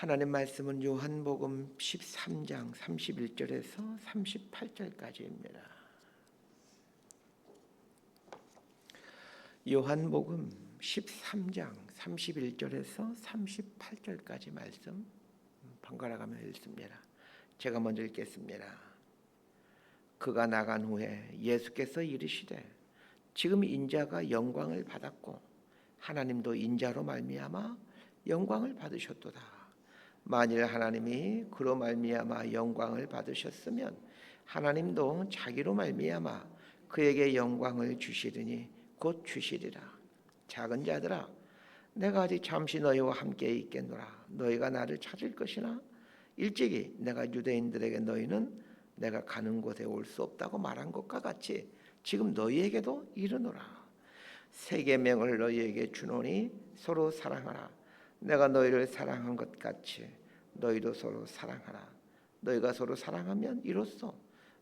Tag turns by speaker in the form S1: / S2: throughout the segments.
S1: 하나님 말씀은 요한복음 13장 31절에서 38절까지입니다. 요한복음 13장 31절에서 38절까지 말씀 번갈아 가며 읽습니다. 제가 먼저 읽겠습니다. 그가 나간 후에 예수께서 이르시되 지금 인자가 영광을 받았고 하나님도 인자로 말미암아 영광을 받으셨도다. 만일 하나님이 그로 말미암아 영광을 받으셨으면 하나님도 자기로 말미암아 그에게 영광을 주시리니 곧 주시리라. 작은 자들아, 내가 아직 잠시 너희와 함께 있겠노라. 너희가 나를 찾을 것이나 일찍이 내가 유대인들에게 너희는 내가 가는 곳에 올 수 없다고 말한 것과 같이 지금 너희에게도 이르노라. 새 계명을 너희에게 주노니 서로 사랑하라. 내가 너희를 사랑한 것 같이 너희도 서로 사랑하라. 너희가 서로 사랑하면 이로써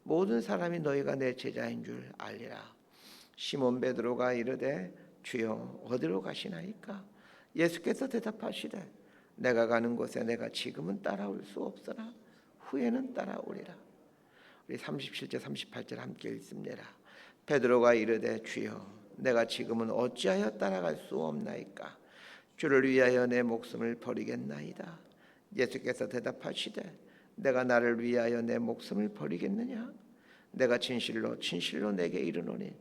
S1: 모든 사람이 너희가 내 제자인 줄 알리라. 시몬 베드로가 이르되 주여 어디로 가시나이까? 예수께서 대답하시되 내가 가는 곳에 내가 지금은 따라올 수 없으나 후에는 따라오리라. 우리 37절 38절 함께 읽습니다. 베드로가 이르되 주여 내가 지금은 어찌하여 따라갈 수 없나이까? 주를 위하여 내 목숨을 버리겠나이다. 예수께서 대답하시되 내가 나를 위하여 내 목숨을 버리겠느냐? 내가 진실로 진실로 내게 이르노니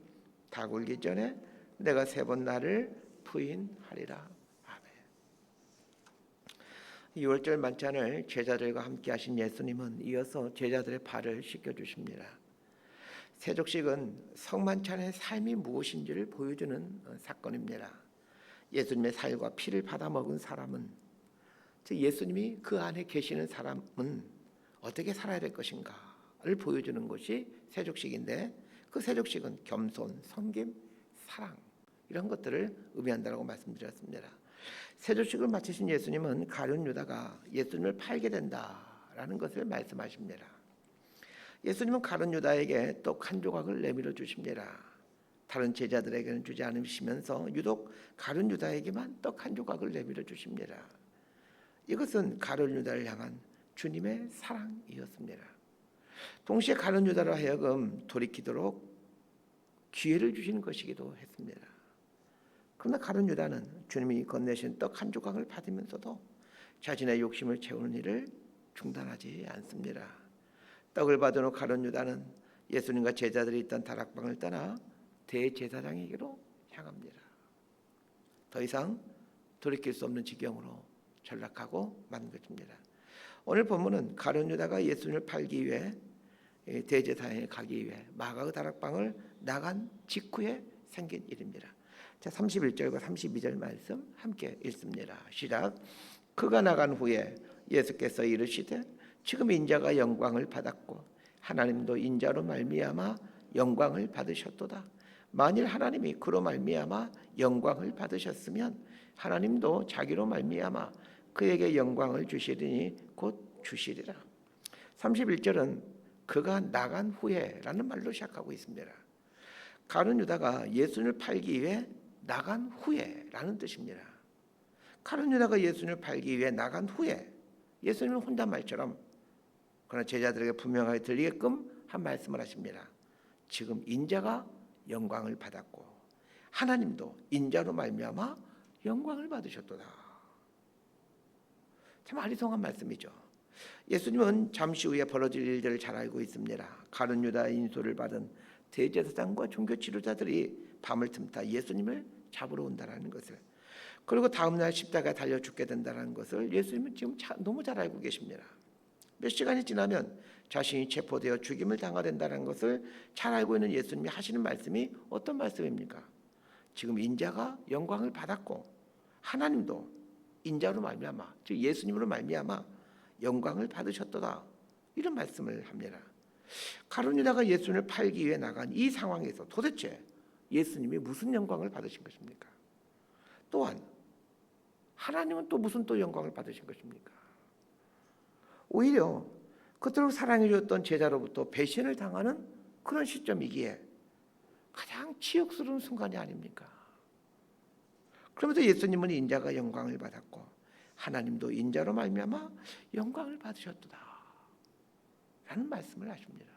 S1: 다 굴기 전에 내가 3번 나를 부인하리라. 아멘. 6월절 만찬을 제자들과 함께 하신 예수님은 이어서 제자들의 발을 씻겨주십니다. 세족식은 성만찬의 삶이 무엇인지를 보여주는 사건입니다. 예수님의 살과 피를 받아먹은 사람은, 즉 예수님이 그 안에 계시는 사람은 어떻게 살아야 될 것인가를 보여주는 것이 세족식인데, 그 세족식은 겸손, 섬김, 사랑 이런 것들을 의미한다고 말씀드렸습니다. 세족식을 마치신 예수님은 가룟 유다가 예수님을 팔게 된다라는 것을 말씀하십니다. 예수님은 가룟 유다에게 떡 한 조각을 내밀어 주십니다. 다른 제자들에게는 주지 않으시면서 유독 가룟 유다에게만 떡 한 조각을 내밀어 주십니다. 이것은 가룟 유다를 향한 주님의 사랑이었습니다. 동시에 가룟 유다로 하여금 돌이키도록 기회를 주시는 것이기도 했습니다. 그러나 가룟 유다는 주님이 건네신 떡 한 조각을 받으면서도 자신의 욕심을 채우는 일을 중단하지 않습니다. 떡을 받은 후 가룟 유다는 예수님과 제자들이 있던 다락방을 떠나 대제사장에게로 향합니다. 더 이상 돌이킬 수 없는 지경으로 전락하고 만 것입니다. 오늘 본문은 가룟 유다가 예수님을 팔기 위해 대제사장에 가기 위해 마가의 다락방을 나간 직후에 생긴 일입니다. 자, 31절과 32절 말씀 함께 읽습니다. 시작. 그가 나간 후에 예수께서 이르시되 지금 인자가 영광을 받았고 하나님도 인자로 말미암아 영광을 받으셨도다. 만일 하나님이 그로 말미암아 영광을 받으셨으면 하나님도 자기로 말미암아 그에게 영광을 주시리니 곧 주시리라. 31절은 그가 나간 후에라는 말로 시작하고 있습니다. 가룟 유다가 예수님을 팔기 위해 나간 후에라는 뜻입니다. 가룟 유다가 예수님을 팔기 위해 나간 후에 예수님은 혼잣말처럼 그러나 제자들에게 분명하게 들리게끔 한 말씀을 하십니다. 지금 인자가 영광을 받았고 하나님도 인자로 말미암아 영광을 받으셨도다. 참 아리송한 말씀이죠. 예수님은 잠시 후에 벌어질 일들을 잘 알고 있습니다. 가룟 유다의 인솔을 받은 대제사장과 종교 지도자들이 밤을 틈타 예수님을 잡으러 온다는 것을, 그리고 다음날 십자가에 달려 죽게 된다는 것을 예수님은 지금 너무 잘 알고 계십니다. 몇 시간이 지나면 자신이 체포되어 죽임을 당하게 된다는 것을 잘 알고 있는 예수님이 하시는 말씀이 어떤 말씀입니까? 지금 인자가 영광을 받았고 하나님도 인자로 말미암아, 즉 예수님으로 말미암아 영광을 받으셨도다, 이런 말씀을 합니다. 가룟 유다가 예수님을 팔기 위해 나간 이 상황에서 도대체 예수님이 무슨 영광을 받으신 것입니까? 또한 하나님은 또 무슨 또 영광을 받으신 것입니까? 오히려 그토록 사랑해 주었던 제자로부터 배신을 당하는 그런 시점이기에 가장 치욕스러운 순간이 아닙니까? 그러면서 예수님은 인자가 영광을 받았고 하나님도 인자로 말미암아 영광을 받으셨도다 라는 말씀을 하십니다.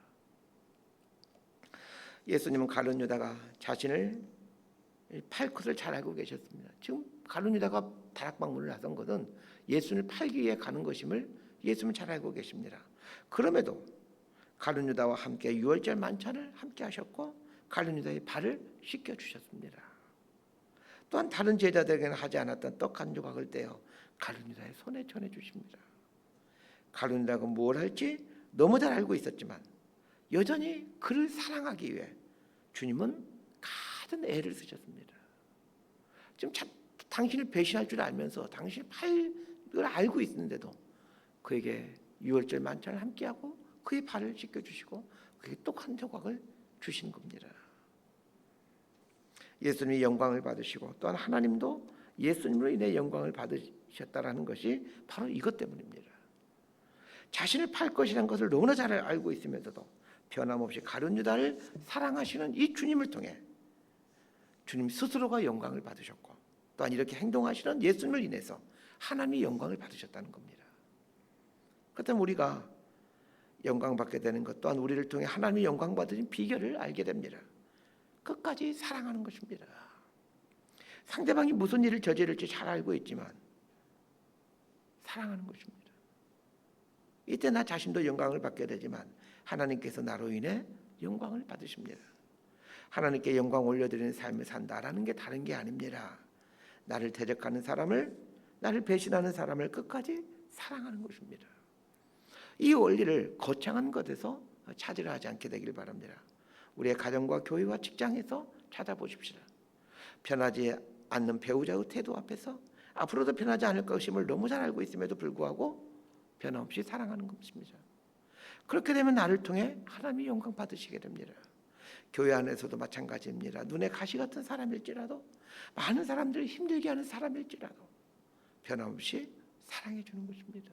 S1: 예수님은 가룟 유다가 자신을 팔 것을 잘 알고 계셨습니다. 지금 가룟 유다가 다락방문을 나선 것은 예수님을 팔기 위해 가는 것임을 예수님은 잘 알고 계십니다. 그럼에도 가룟 유다와 함께 유월절 만찬을 함께 하셨고 가룟 유다의 발을 씻겨 주셨습니다. 또한 다른 제자들에게는 하지 않았던 떡 한 조각을 떼어 가룟 유다의 손에 전해 주십니다. 가룟 유다가 뭘 할지 너무 잘 알고 있었지만 여전히 그를 사랑하기 위해 주님은 가진 애를 쓰셨습니다. 지금 당신을 배신할 줄 알면서 당신이 팔을 알고 있는데도 그에게 유월절 만찬을 함께하고 그의 발을 씻겨주시고 그에게 떡 한 조각을 주신 겁니다. 예수님이 영광을 받으시고 또한 하나님도 예수님으로 인해 영광을 받으셨다라는 것이 바로 이것 때문입니다. 자신을 팔 것이라는 것을 너무나 잘 알고 있으면서도 변함없이 가룟 유다를 사랑하시는 이 주님을 통해 주님 스스로가 영광을 받으셨고 또한 이렇게 행동하시는 예수님을 인해서 하나님이 영광을 받으셨다는 겁니다. 그렇다면 우리가 영광받게 되는 것 또한 우리를 통해 하나님이 영광 받으신 비결을 알게 됩니다. 끝까지 사랑하는 것입니다. 상대방이 무슨 일을 저지를지 잘 알고 있지만 사랑하는 것입니다. 이때 나 자신도 영광을 받게 되지만 하나님께서 나로 인해 영광을 받으십니다. 하나님께 영광 올려드리는 삶을 산다라는 게 다른 게 아닙니다. 나를 대적하는 사람을, 나를 배신하는 사람을 끝까지 사랑하는 것입니다. 이 원리를 거창한 것에서 찾으려 하지 않게 되길 바랍니다. 우리의 가정과 교회와 직장에서 찾아보십시다. 편하지 않는 배우자의 태도 앞에서 앞으로도 편하지 않을 것임을 너무 잘 알고 있음에도 불구하고 변함없이 사랑하는 것입니다. 그렇게 되면 나를 통해 하나님이 영광 받으시게 됩니다. 교회 안에서도 마찬가지입니다. 눈에 가시 같은 사람일지라도 많은 사람들을 힘들게 하는 사람일지라도 변함없이 사랑해 주는 것입니다.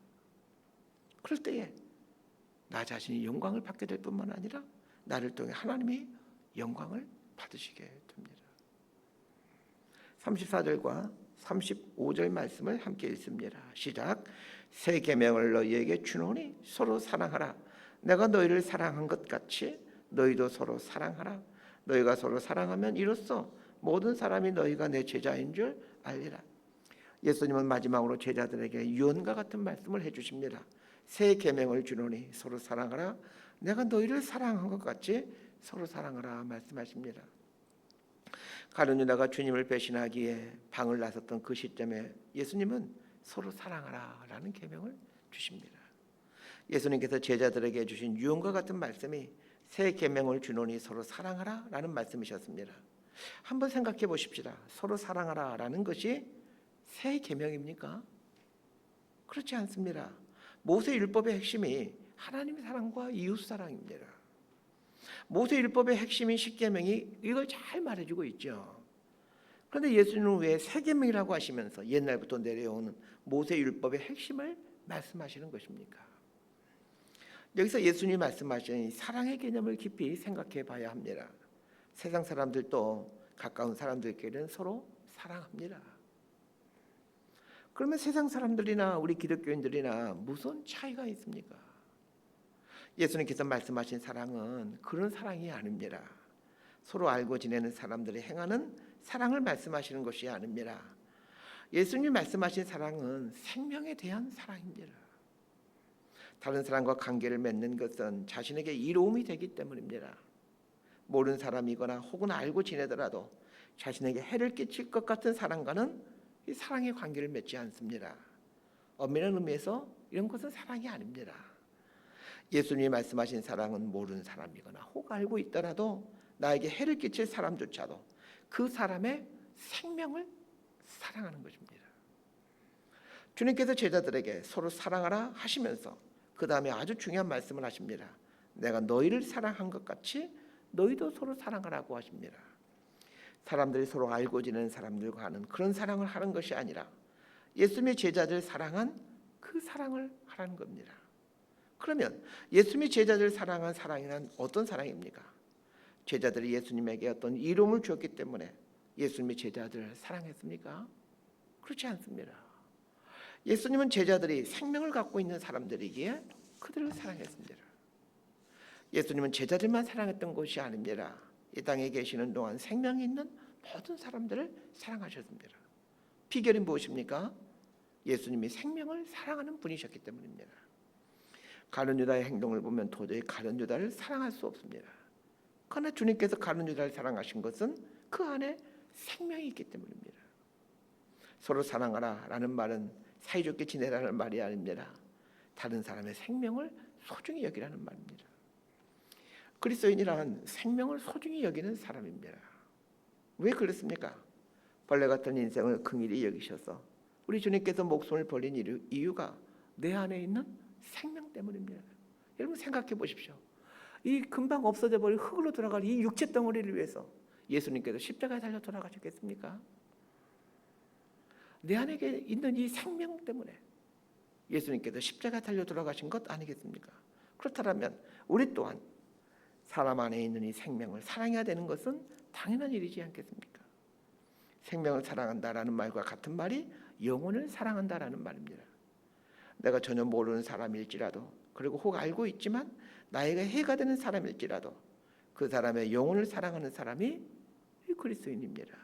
S1: 그럴 때에 나 자신이 영광을 받게 될 뿐만 아니라 나를 통해 하나님이 영광을 받으시게 됩니다. 34절과 35절 말씀을 함께 읽습니다. 시작. 새 계명을 너희에게 주노니 서로 사랑하라. 내가 너희를 사랑한 것 같이 너희도 서로 사랑하라. 너희가 서로 사랑하면 이로써 모든 사람이 너희가 내 제자인 줄 알리라. 예수님은 마지막으로 제자들에게 유언과 같은 말씀을 해주십니다. 새 계명을 주노니 서로 사랑하라. 내가 너희를 사랑한 것 같이 서로 사랑하라 말씀하십니다. 가룟 유다가 주님을 배신하기에 방을 나섰던 그 시점에 예수님은 서로 사랑하라라는 계명을 주십니다. 예수님께서 제자들에게 주신 유언과 같은 말씀이 새 계명을 주노니 서로 사랑하라라는 말씀이셨습니다. 한번 생각해 보십시다. 서로 사랑하라라는 것이 새 계명입니까? 그렇지 않습니다. 모세율법의 핵심이 하나님의 사랑과 이웃 사랑입니다. 모세율법의 핵심인 십계명이 이걸 잘 말해주고 있죠. 그런데 예수님은 왜 새 계명이라고 하시면서 옛날부터 내려오는 모세율법의 핵심을 말씀하시는 것입니까? 여기서 예수님이 말씀하신 사랑의 개념을 깊이 생각해 봐야 합니다. 세상 사람들도 가까운 사람들끼리는 서로 사랑합니다. 그러면 세상 사람들이나 우리 기독교인들이나 무슨 차이가 있습니까? 예수님께서 말씀하신 사랑은 그런 사랑이 아닙니다. 서로 알고 지내는 사람들이 행하는 사랑을 말씀하시는 것이 아닙니다. 예수님이 말씀하신 사랑은 생명에 대한 사랑입니다. 다른 사람과 관계를 맺는 것은 자신에게 이로움이 되기 때문입니다. 모르는 사람이거나 혹은 알고 지내더라도 자신에게 해를 끼칠 것 같은 사람과는 이 사랑의 관계를 맺지 않습니다. 엄밀한 의미에서 이런 것은 사랑이 아닙니다. 예수님이 말씀하신 사랑은 모르는 사람이거나 혹 알고 있더라도 나에게 해를 끼칠 사람조차도 그 사람의 생명을 사랑하는 것입니다. 주님께서 제자들에게 서로 사랑하라 하시면서 그 다음에 아주 중요한 말씀을 하십니다. 내가 너희를 사랑한 것 같이 너희도 서로 사랑하라고 하십니다. 사람들이 서로 알고 지내는 사람들과 하는 그런 사랑을 하는 것이 아니라 예수님의 제자들 사랑한 그 사랑을 하라는 겁니다. 그러면 예수님이 제자들을 사랑한 사랑이란 어떤 사랑입니까? 제자들이 예수님에게 어떤 이름을 주었기 때문에 예수님이 제자들을 사랑했습니까? 그렇지 않습니다. 예수님은 제자들이 생명을 갖고 있는 사람들이기에 그들을 사랑했습니다. 예수님은 제자들만 사랑했던 것이 아닙니다. 이 땅에 계시는 동안 생명이 있는 모든 사람들을 사랑하셨습니다. 비결이 무엇입니까? 예수님이 생명을 사랑하는 분이셨기 때문입니다. 가룟 유다의 행동을 보면 도저히 가룟 유다를 사랑할 수 없습니다. 그러나 주님께서 가룟 유다를 사랑하신 것은 그 안에 생명이 있기 때문입니다. 서로 사랑하라라는 말은 사이좋게 지내라는 말이 아닙니다. 다른 사람의 생명을 소중히 여기라는 말입니다. 그리스도인이란 생명을 소중히 여기는 사람입니다. 왜 그렇습니까? 벌레 같은 인생을 긍휼히 여기셔서 우리 주님께서 목숨을 버린 이유가 내 안에 있는 생명 때문입니다. 여러분 생각해 보십시오. 이 금방 없어져 버릴 흙으로 돌아갈 이 육체 덩어리를 위해서 예수님께서 십자가에 달려 돌아가셨겠습니까? 내 안에 있는 이 생명 때문에 예수님께서 십자가에 달려 돌아가신 것 아니겠습니까? 그렇다면 우리 또한 사람 안에 있는 이 생명을 사랑해야 되는 것은 당연한 일이지 않겠습니까? 생명을 사랑한다라는 말과 같은 말이 영혼을 사랑한다라는 말입니다. 내가 전혀 모르는 사람일지라도, 그리고 혹 알고 있지만 나에게 해가 되는 사람일지라도 그 사람의 영혼을 사랑하는 사람이 그리스도인입니다.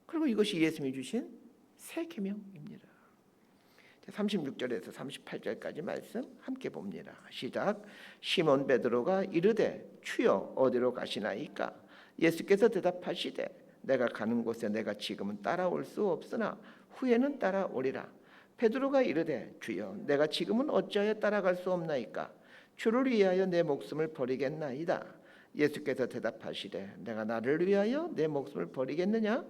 S1: 그리고 이것이 예수님이 주신 새 계명입니다. 36절에서 38절까지 말씀 함께 봅니다. 시작. 시몬 베드로가 이르되 주여 어디로 가시나이까? 예수께서 대답하시되 내가 가는 곳에 내가 지금은 따라올 수 없으나 후에는 따라오리라. 베드로가 이르되 주여 내가 지금은 어찌하여 따라갈 수 없나이까? 주를 위하여 내 목숨을 버리겠나이다. 예수께서 대답하시되 내가 나를 위하여 내 목숨을 버리겠느냐?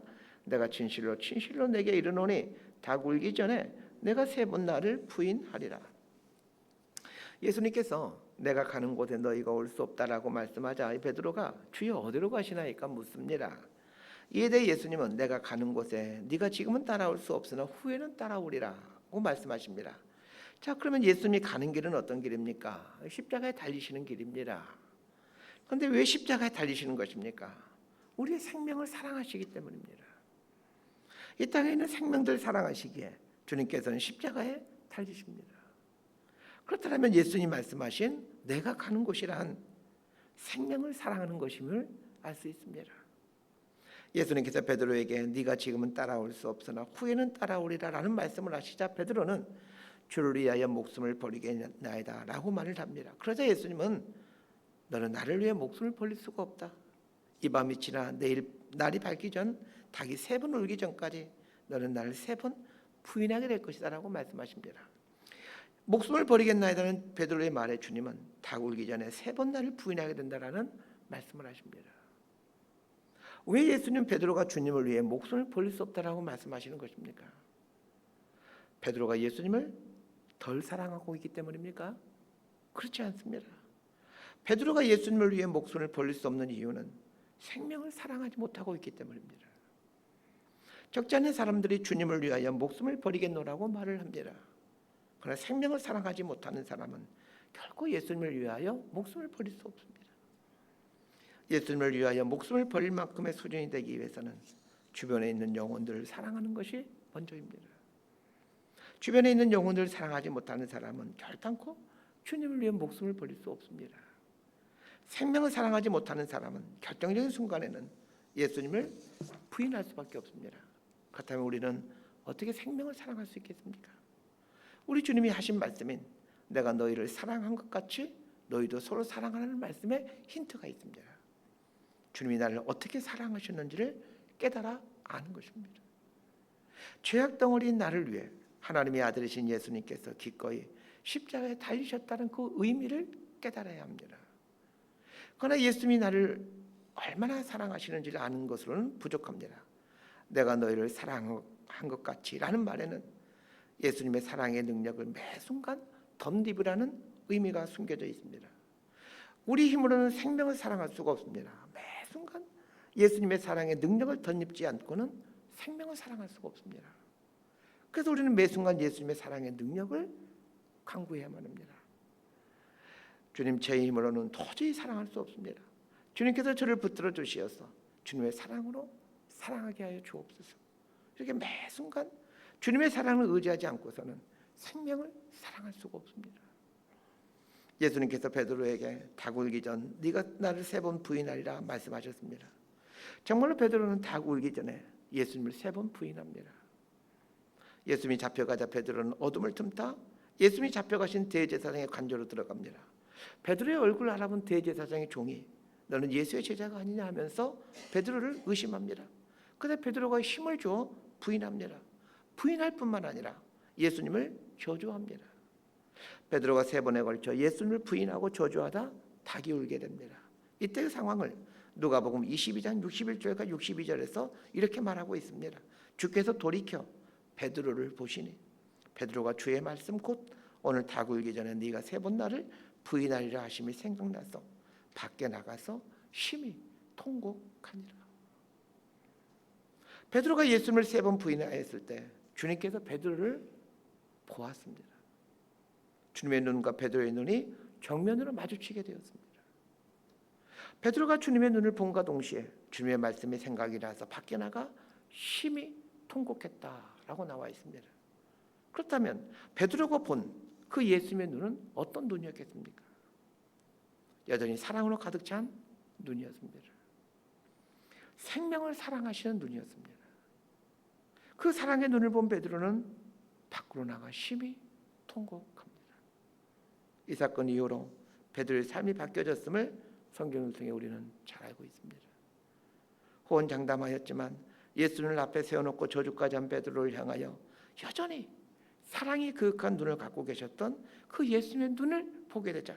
S1: 내가 진실로 진실로 내게 이르노니 닭 울기 전에 내가 세 번 나를 부인하리라. 예수님께서 내가 가는 곳에 너희가 올 수 없다라고 말씀하자 베드로가 주여 어디로 가시나이까 묻습니다. 이에 대해 예수님은 내가 가는 곳에 네가 지금은 따라올 수 없으나 후에는 따라오리라고 말씀하십니다. 자, 그러면 예수님이 가는 길은 어떤 길입니까? 십자가에 달리시는 길입니다. 그런데 왜 십자가에 달리시는 것입니까? 우리의 생명을 사랑하시기 때문입니다. 이 땅에 있는 생명들 사랑하시기에 주님께서는 십자가에 달리십니다. 그렇다면 예수님 말씀하신 내가 가는 곳이란 생명을 사랑하는 것임을 알 수 있습니다. 예수님께서 베드로에게 네가 지금은 따라올 수 없으나 후에는 따라오리라 라는 말씀을 하시자 베드로는 주를 위하여 목숨을 버리겠나이다 라고 말을 합니다. 그러자 예수님은 너는 나를 위해 목숨을 버릴 수가 없다. 이 밤이 지나 내일 날이 밝기 전 닭이 3번 울기 전까지 너는 나를 3번 부인하게 될 것이다 라고 말씀하십니다. 목숨을 버리겠나이다는 베드로의 말에 주님은 닭 울기 전에 3번 나를 부인하게 된다라는 말씀을 하십니다. 왜 예수님 베드로가 주님을 위해 목숨을 버릴 수 없다라고 말씀하시는 것입니까? 베드로가 예수님을 덜 사랑하고 있기 때문입니까? 그렇지 않습니다. 베드로가 예수님을 위해 목숨을 버릴 수 없는 이유는 생명을 사랑하지 못하고 있기 때문입니다. 적지 않은 사람들이 주님을 위하여 목숨을 버리겠노라고 말을 합니다. 그러나 생명을 사랑하지 못하는 사람은 결코 예수님을 위하여 목숨을 버릴 수 없습니다. 예수님을 위하여 목숨을 버릴 만큼의 수준이 되기 위해서는 주변에 있는 영혼들을 사랑하는 것이 먼저입니다. 주변에 있는 영혼들을 사랑하지 못하는 사람은 결단코 주님을 위해 목숨을 버릴 수 없습니다. 생명을 사랑하지 못하는 사람은 결정적인 순간에는 예수님을 부인할 수밖에 없습니다. 그렇다면 우리는 어떻게 생명을 사랑할 수 있겠습니까? 우리 주님이 하신 말씀인 내가 너희를 사랑한 것 같이 너희도 서로 사랑하라는 말씀에 힌트가 있습니다. 주님이 나를 어떻게 사랑하셨는지를 깨달아 아는 것입니다. 죄악 덩어리인 나를 위해 하나님의 아들이신 예수님께서 기꺼이 십자가에 달리셨다는 그 의미를 깨달아야 합니다. 그러나 예수님이 나를 얼마나 사랑하시는지를 아는 것으로는 부족합니다. 내가 너희를 사랑한 것 같이 라는 말에는 예수님의 사랑의 능력을 매 순간 덧입으라는 의미가 숨겨져 있습니다. 우리 힘으로는 생명을 사랑할 수가 없습니다. 매 순간 예수님의 사랑의 능력을 덧입지 않고는 생명을 사랑할 수가 없습니다. 그래서 우리는 매 순간 예수님의 사랑의 능력을 강구해야만 합니다. 주님, 제 힘으로는 도저히 사랑할 수 없습니다. 주님께서 저를 붙들어 주시어서 주님의 사랑으로 사랑하게 하여 주옵소서. 이렇게 매 순간 주님의 사랑을 의지하지 않고서는 생명을 사랑할 수가 없습니다. 예수님께서 베드로에게 닭 울기 전 네가 나를 3번 부인하리라 말씀하셨습니다. 정말로 베드로는 닭 울기 전에 예수님을 3번 부인합니다. 예수님이 잡혀가자 베드로는 어둠을 틈타 예수님이 잡혀가신 대제사장의 관저로 들어갑니다. 베드로의 얼굴을 알아본 대제사장의 종이 너는 예수의 제자가 아니냐 하면서 베드로를 의심합니다. 그런데 베드로가 힘을 줘 부인합니다. 부인할 뿐만 아니라 예수님을 저주합니다. 베드로가 3번에 걸쳐 예수님을 부인하고 저주하다 닭이 울게 됩니다. 이때의 상황을 누가복음 22장 61절과 62절에서 이렇게 말하고 있습니다. 주께서 돌이켜 베드로를 보시니 베드로가 주의 말씀 곧 오늘 닭 울기 전에 네가 3번 나를 부인하리라 하심이 생각나서 밖에 나가서 심히 통곡하니라. 베드로가 예수님을 3번 부인하였을 때 주님께서 베드로를 보았습니다. 주님의 눈과 베드로의 눈이 정면으로 마주치게 되었습니다. 베드로가 주님의 눈을 본과 동시에 주님의 말씀이 생각이 나서 밖에 나가 심히 통곡했다라고 나와 있습니다. 그렇다면 베드로가 본 그 예수님의 눈은 어떤 눈이었겠습니까? 여전히 사랑으로 가득 찬 눈이었습니다. 생명을 사랑하시는 눈이었습니다. 그 사랑의 눈을 본 베드로는 밖으로 나가 심히 통곡합니다. 이 사건 이후로 베드로의 삶이 바뀌어졌음을 성경을 통해 우리는 잘 알고 있습니다. 호언장담하였지만 예수님을 앞에 세워놓고 저주까지 한 베드로를 향하여 여전히 사랑이 그윽한 눈을 갖고 계셨던 그 예수님의 눈을 보게 되자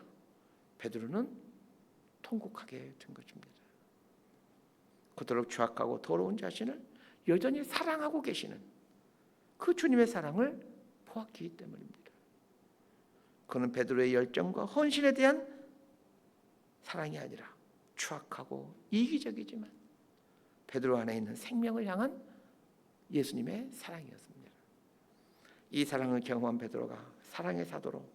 S1: 베드로는 통곡하게 된 것입니다. 그토록 추악하고 더러운 자신을 여전히 사랑하고 계시는 그 주님의 사랑을 보았기 때문입니다. 그는 베드로의 열정과 헌신에 대한 사랑이 아니라 추악하고 이기적이지만 베드로 안에 있는 생명을 향한 예수님의 사랑이었습니다. 이 사랑을 경험한 베드로가 사랑의 사도로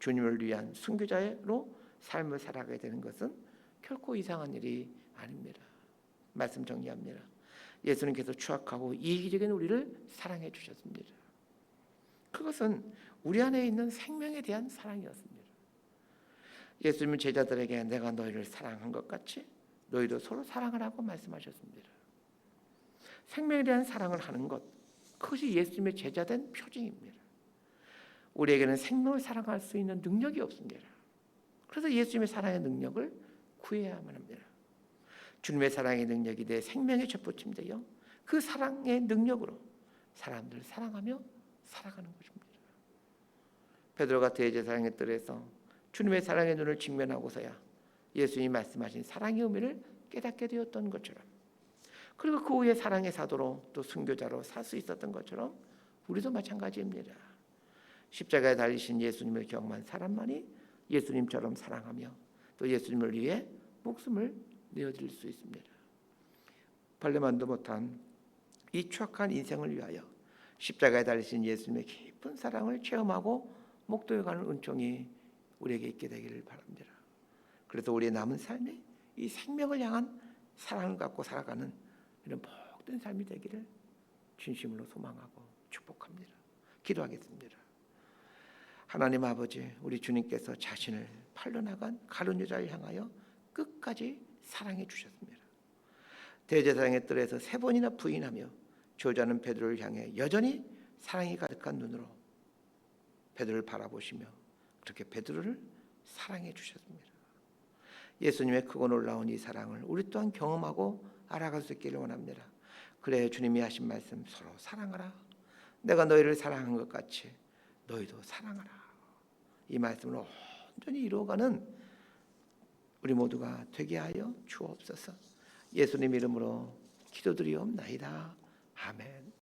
S1: 주님을 위한 순교자로 삶을 살아가게 되는 것은 결코 이상한 일이 아닙니다. 말씀 정리합니다. 예수님께서 추악하고 이기적인 우리를 사랑해 주셨습니다. 그것은 우리 안에 있는 생명에 대한 사랑이었습니다. 예수님은 제자들에게 내가 너희를 사랑한 것 같이 너희도 서로 사랑하라고 말씀하셨습니다. 생명에 대한 사랑을 하는 것, 그것이 예수님의 제자된 표징입니다. 우리에게는 생명을 사랑할 수 있는 능력이 없습니다. 그래서 예수님의 사랑의 능력을 구해야만 합니다. 주님의 사랑의 능력이 내 생명에 접붙임되어 그 사랑의 능력으로 사람들을 사랑하며 살아가는 것입니다. 베드로가 대제사장의 뜰에서 주님의 사랑의 눈을 직면하고서야 예수님이 말씀하신 사랑의 의미를 깨닫게 되었던 것처럼, 그리고 그 후에 사랑의 사도로 또 순교자로 살 수 있었던 것처럼 우리도 마찬가지입니다. 십자가에 달리신 예수님을 경험한 사람만이 예수님처럼 사랑하며 또 예수님을 위해 목숨을 내어드릴 수 있습니다. 벌레만도 못한 이 추악한 인생을 위하여 십자가에 달리신 예수님의 깊은 사랑을 체험하고 목도해가는 은총이 우리에게 있게 되기를 바랍니다. 그래서 우리의 남은 삶이 이 생명을 향한 사랑을 갖고 살아가는 이런 복된 삶이 되기를 진심으로 소망하고 축복합니다. 기도하겠습니다. 하나님 아버지, 우리 주님께서 자신을 팔로 나간 가룟 유다를 향하여 끝까지 사랑해 주셨습니다. 대제사장의 뜰에서 3번이나 부인하며 저주하는 베드로를 향해 여전히 사랑이 가득한 눈으로 베드로를 바라보시며 그렇게 베드로를 사랑해 주셨습니다. 예수님의 크고 놀라운 이 사랑을 우리 또한 경험하고 알아갈 수 있기를 원합니다. 그래 주님이 하신 말씀, 서로 사랑하라. 내가 너희를 사랑한 것 같이 너희도 사랑하라. 이 말씀을 온전히 이루어가는 우리 모두가 되게 하여 주옵소서. 예수님 이름으로 기도드리옵나이다. 아멘.